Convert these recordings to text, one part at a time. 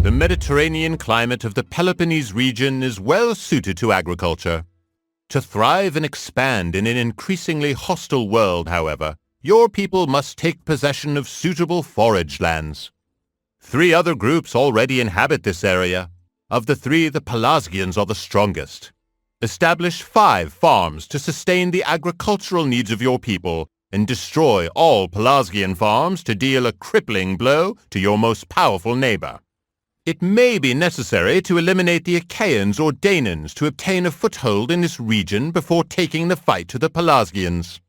The Mediterranean climate of the Peloponnese region is well suited to agriculture. To thrive and expand in an increasingly hostile world, however, your people must take possession of suitable forage lands. 3 other groups already inhabit this area. Of the 3, the Pelasgians are the strongest. Establish 5 farms to sustain the agricultural needs of your people, and destroy all Pelasgian farms to deal a crippling blow to your most powerful neighbor. It may be necessary to eliminate the Achaeans or Danans to obtain a foothold in this region before taking the fight to the Pelasgians.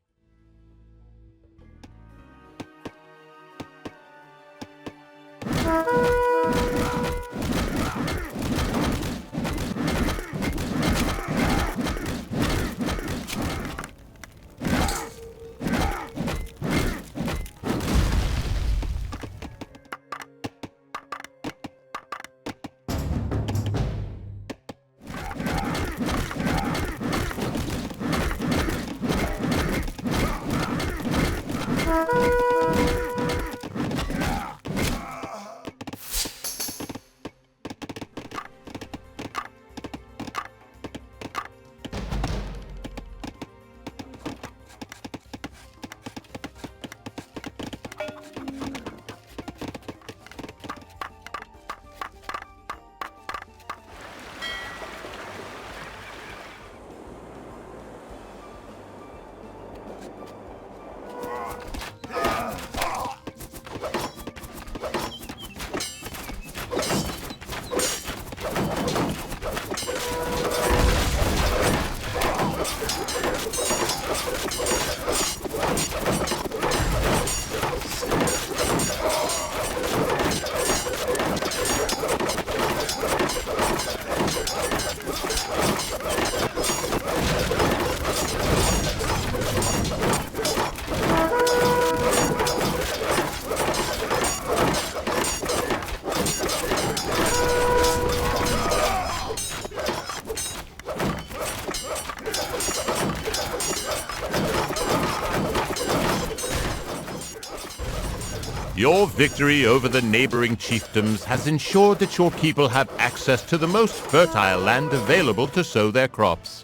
Your victory over the neighboring chiefdoms has ensured that your people have access to the most fertile land available to sow their crops.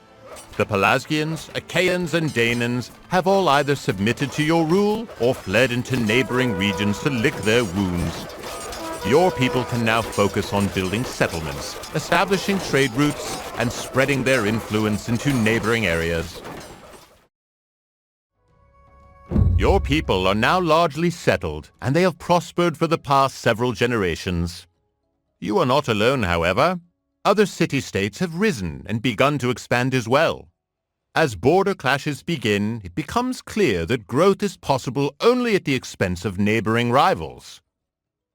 The Pelasgians, Achaeans, and Danans have all either submitted to your rule or fled into neighboring regions to lick their wounds. Your people can now focus on building settlements, establishing trade routes, and spreading their influence into neighboring areas. Your people are now largely settled, and they have prospered for the past several generations. You are not alone, however. Other city-states have risen and begun to expand as well. As border clashes begin, it becomes clear that growth is possible only at the expense of neighboring rivals.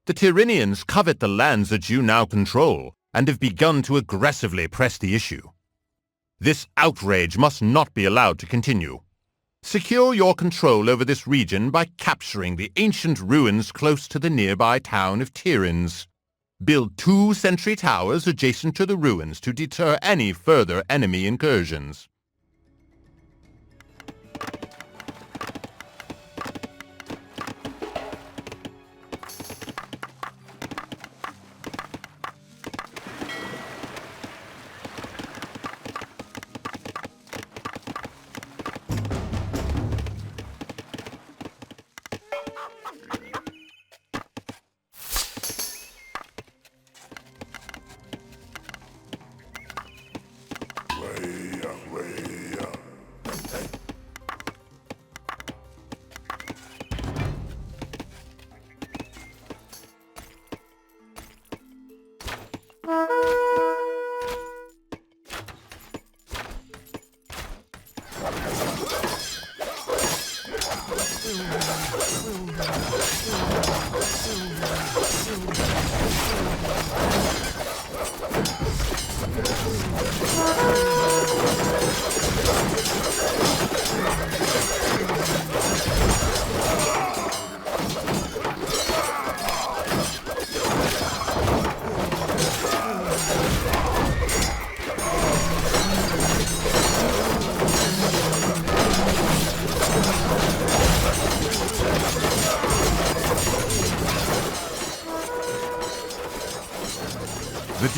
The Tyrrhenians covet the lands that you now control, and have begun to aggressively press the issue. This outrage must not be allowed to continue. Secure your control over this region by capturing the ancient ruins close to the nearby town of Tiryns. Build 2 sentry towers adjacent to the ruins to deter any further enemy incursions.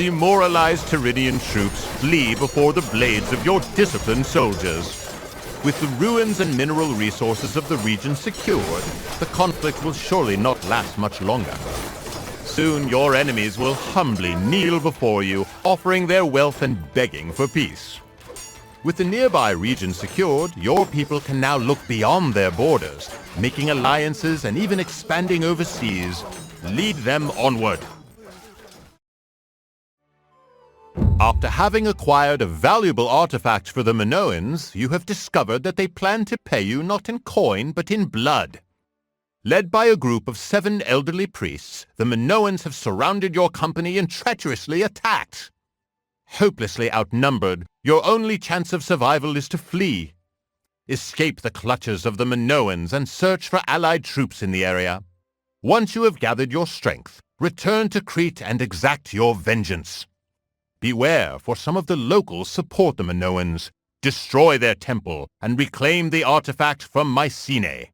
demoralized Tyridian troops flee before the blades of your disciplined soldiers. With the ruins and mineral resources of the region secured, the conflict will surely not last much longer. Soon your enemies will humbly kneel before you, offering their wealth and begging for peace. With the nearby region secured, your people can now look beyond their borders, making alliances and even expanding overseas. Lead them onward. After having acquired a valuable artifact for the Minoans, you have discovered that they plan to pay you not in coin but in blood. Led by a group of 7 elderly priests, the Minoans have surrounded your company and treacherously attacked. Hopelessly outnumbered, your only chance of survival is to flee. Escape the clutches of the Minoans and search for allied troops in the area. Once you have gathered your strength, return to Crete and exact your vengeance. Beware, for some of the locals support the Minoans. Destroy their temple and reclaim the artifact from Mycenae.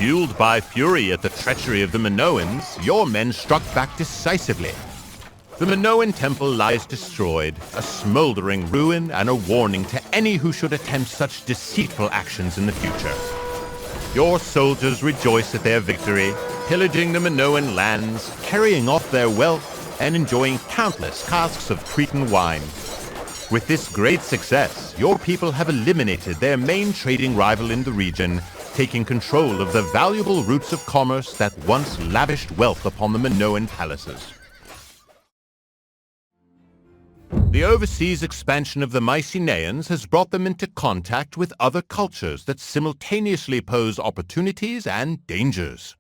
Fueled by fury at the treachery of the Minoans, your men struck back decisively. The Minoan temple lies destroyed, a smoldering ruin and a warning to any who should attempt such deceitful actions in the future. Your soldiers rejoice at their victory, pillaging the Minoan lands, carrying off their wealth, and enjoying countless casks of Cretan wine. With this great success, your people have eliminated their main trading rival in the region, taking control of the valuable routes of commerce that once lavished wealth upon the Minoan palaces. The overseas expansion of the Mycenaeans has brought them into contact with other cultures that simultaneously pose opportunities and dangers.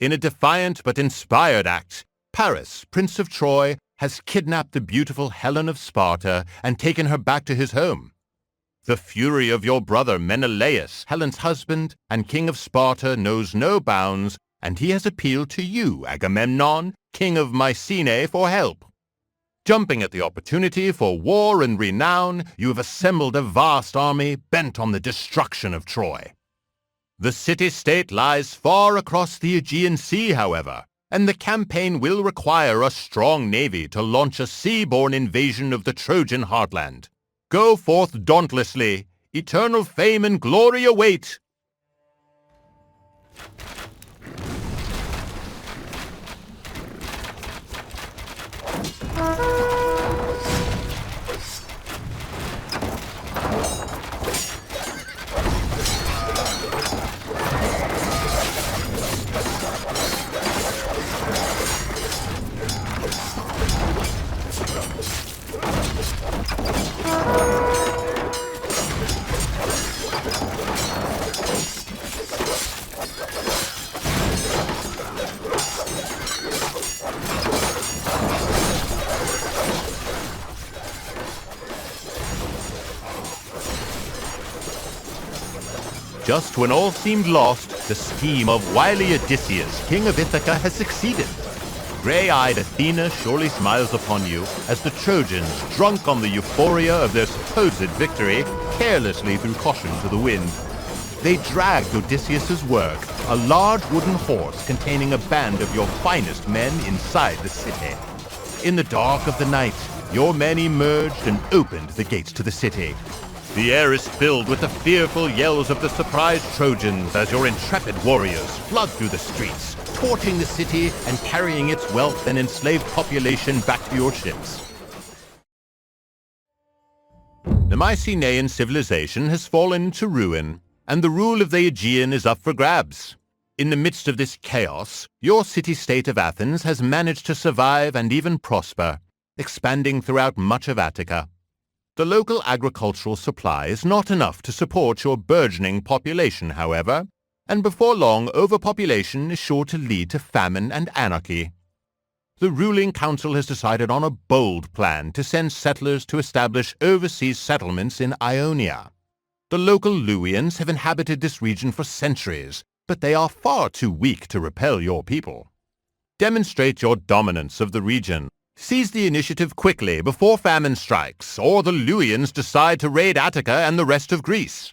In a defiant but inspired act, Paris, Prince of Troy, has kidnapped the beautiful Helen of Sparta and taken her back to his home. The fury of your brother Menelaus, Helen's husband and king of Sparta, knows no bounds, and he has appealed to you, Agamemnon, king of Mycenae, for help. Jumping at the opportunity for war and renown, you have assembled a vast army bent on the destruction of Troy. The city-state lies far across the Aegean Sea, however, and the campaign will require a strong navy to launch a sea-borne invasion of the Trojan heartland. Go forth dauntlessly. Eternal fame and glory await. Just when all seemed lost, the scheme of wily Odysseus, king of Ithaca, has succeeded. Gray-eyed Athena surely smiles upon you as the Trojans, drunk on the euphoria of their supposed victory, carelessly threw caution to the wind. They dragged Odysseus's work, a large wooden horse containing a band of your finest men, inside the city. In the dark of the night, your men emerged and opened the gates to the city. The air is filled with the fearful yells of the surprised Trojans as your intrepid warriors flood through the streets, torching the city and carrying its wealth and enslaved population back to your ships. The Mycenaean civilization has fallen to ruin, and the rule of the Aegean is up for grabs. In the midst of this chaos, your city-state of Athens has managed to survive and even prosper, expanding throughout much of Attica. The local agricultural supply is not enough to support your burgeoning population, however, and before long overpopulation is sure to lead to famine and anarchy. The ruling council has decided on a bold plan to send settlers to establish overseas settlements in Ionia. The local Luwians have inhabited this region for centuries, but they are far too weak to repel your people. Demonstrate your dominance of the region. Seize the initiative quickly before famine strikes, or the Luwians decide to raid Attica and the rest of Greece.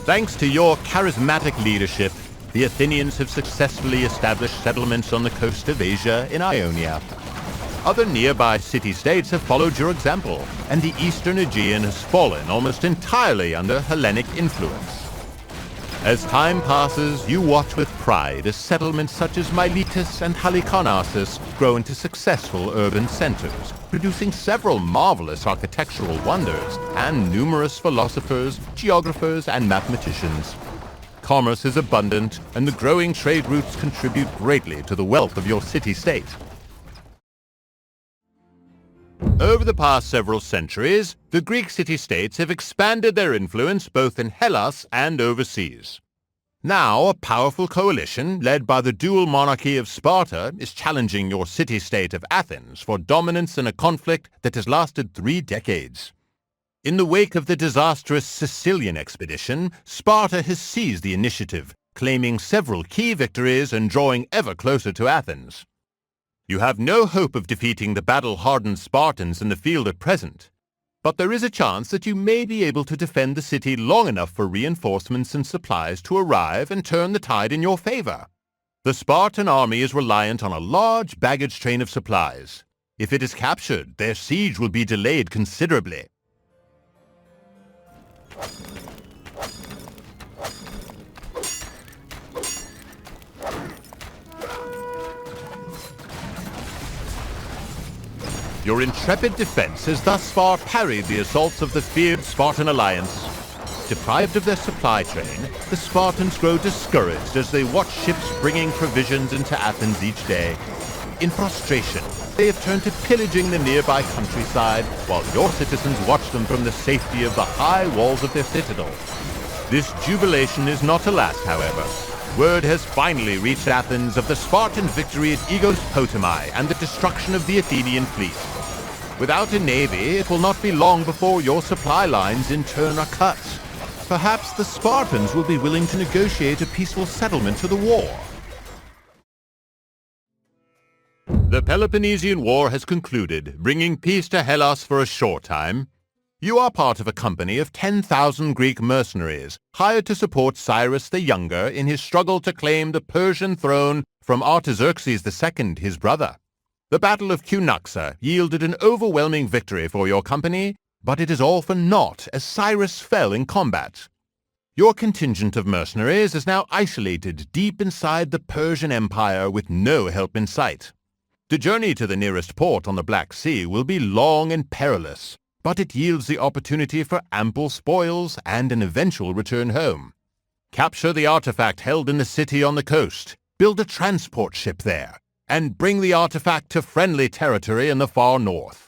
Thanks to your charismatic leadership, the Athenians have successfully established settlements on the coast of Asia in Ionia. Other nearby city-states have followed your example, and the eastern Aegean has fallen almost entirely under Hellenic influence. As time passes, you watch with pride as settlements such as Miletus and Halicarnassus grow into successful urban centers, producing several marvelous architectural wonders and numerous philosophers, geographers, and mathematicians. Commerce is abundant, and the growing trade routes contribute greatly to the wealth of your city-state. Over the past several centuries, the Greek city-states have expanded their influence both in Hellas and overseas. Now, a powerful coalition led by the dual monarchy of Sparta is challenging your city-state of Athens for dominance in a conflict that has lasted 3 decades. In the wake of the disastrous Sicilian expedition, Sparta has seized the initiative, claiming several key victories and drawing ever closer to Athens. You have no hope of defeating the battle-hardened Spartans in the field at present, but there is a chance that you may be able to defend the city long enough for reinforcements and supplies to arrive and turn the tide in your favor. The Spartan army is reliant on a large baggage train of supplies. If it is captured, their siege will be delayed considerably. Your intrepid defense has thus far parried the assaults of the feared Spartan alliance. Deprived of their supply train, the Spartans grow discouraged as they watch ships bringing provisions into Athens each day. In frustration, they have turned to pillaging the nearby countryside, while your citizens watch them from the safety of the high walls of their citadel. This jubilation is not to last, however. Word has finally reached Athens of the Spartan victory at Mesopotamia and the destruction of the Athenian fleet. Without a navy, it will not be long before your supply lines in turn are cut. Perhaps the Spartans will be willing to negotiate a peaceful settlement to the war. The Peloponnesian War has concluded, bringing peace to Hellas for a short time. You are part of a company of 10,000 Greek mercenaries, hired to support Cyrus the Younger in his struggle to claim the Persian throne from Artaxerxes II, his brother. The Battle of Cunaxa yielded an overwhelming victory for your company, but it is all for naught as Cyrus fell in combat. Your contingent of mercenaries is now isolated deep inside the Persian Empire with no help in sight. The journey to the nearest port on the Black Sea will be long and perilous, but it yields the opportunity for ample spoils and an eventual return home. Capture the artifact held in the city on the coast, build a transport ship there, and bring the artifact to friendly territory in the far north.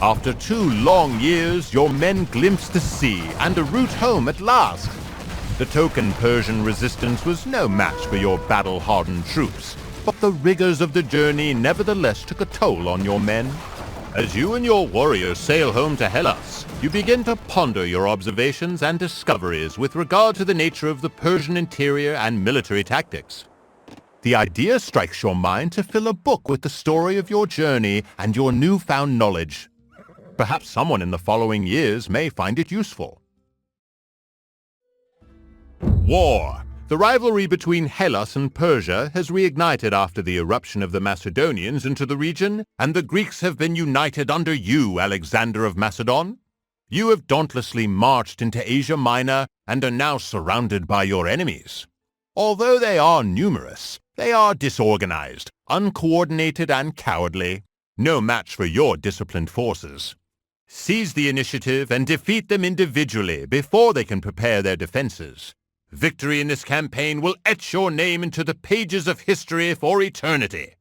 After 2 long years, your men glimpsed the sea and a route home at last. The token Persian resistance was no match for your battle-hardened troops, but the rigors of the journey nevertheless took a toll on your men. As you and your warriors sail home to Hellas, you begin to ponder your observations and discoveries with regard to the nature of the Persian interior and military tactics. The idea strikes your mind to fill a book with the story of your journey and your newfound knowledge. Perhaps someone in the following years may find it useful. War. The rivalry between Hellas and Persia has reignited after the eruption of the Macedonians into the region, and the Greeks have been united under you, Alexander of Macedon. You have dauntlessly marched into Asia Minor and are now surrounded by your enemies. Although they are numerous, they are disorganized, uncoordinated, and cowardly. No match for your disciplined forces. Seize the initiative and defeat them individually before they can prepare their defenses. Victory in this campaign will etch your name into the pages of history for eternity.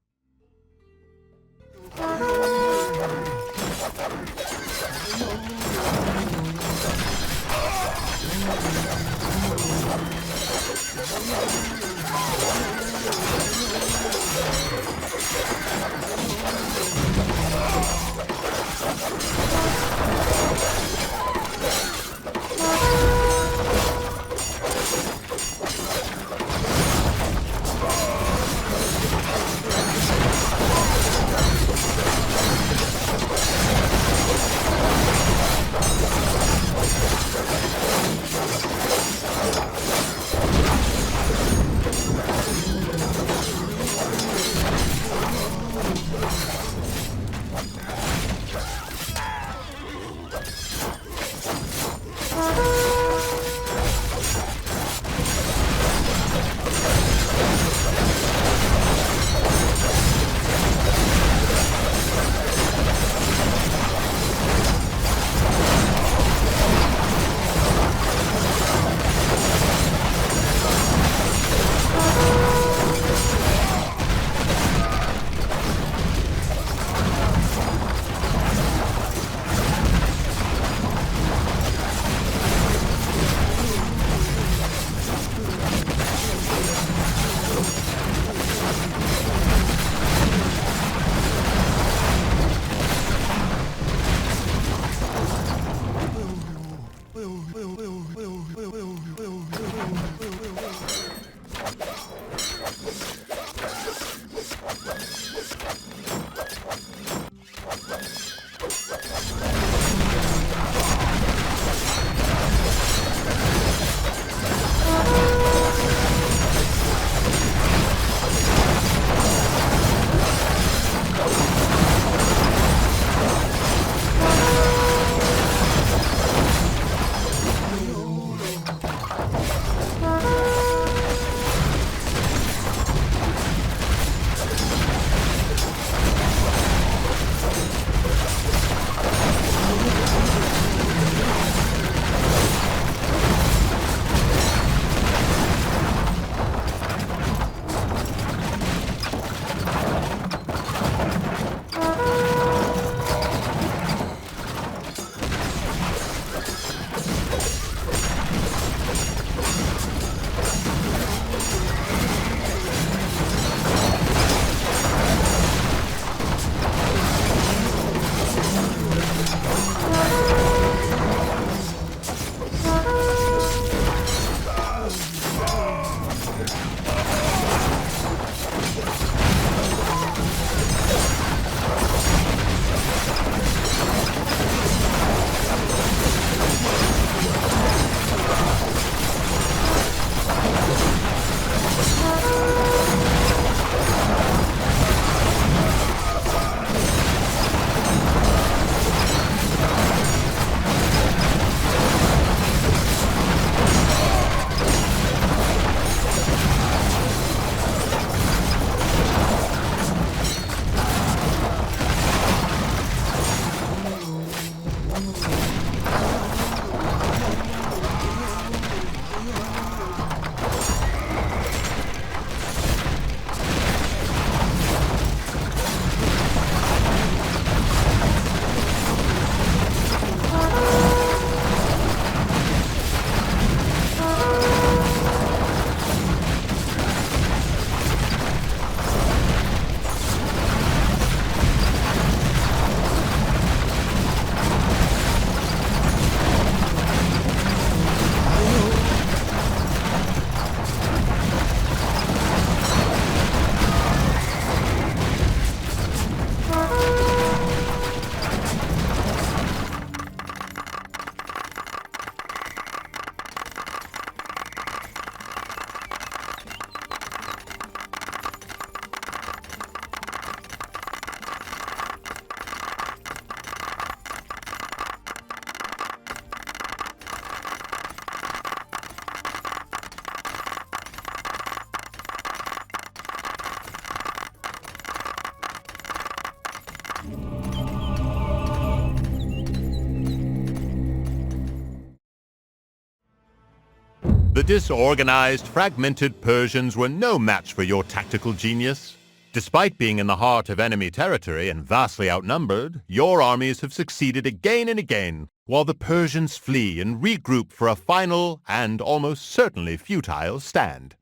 The disorganized, fragmented Persians were no match for your tactical genius. Despite being in the heart of enemy territory and vastly outnumbered, your armies have succeeded again and again, while the Persians flee and regroup for a final and almost certainly futile stand.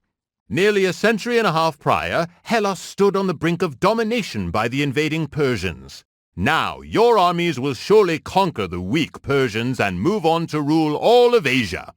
Nearly a century and a half prior, Hellas stood on the brink of domination by the invading Persians. Now your armies will surely conquer the weak Persians and move on to rule all of Asia.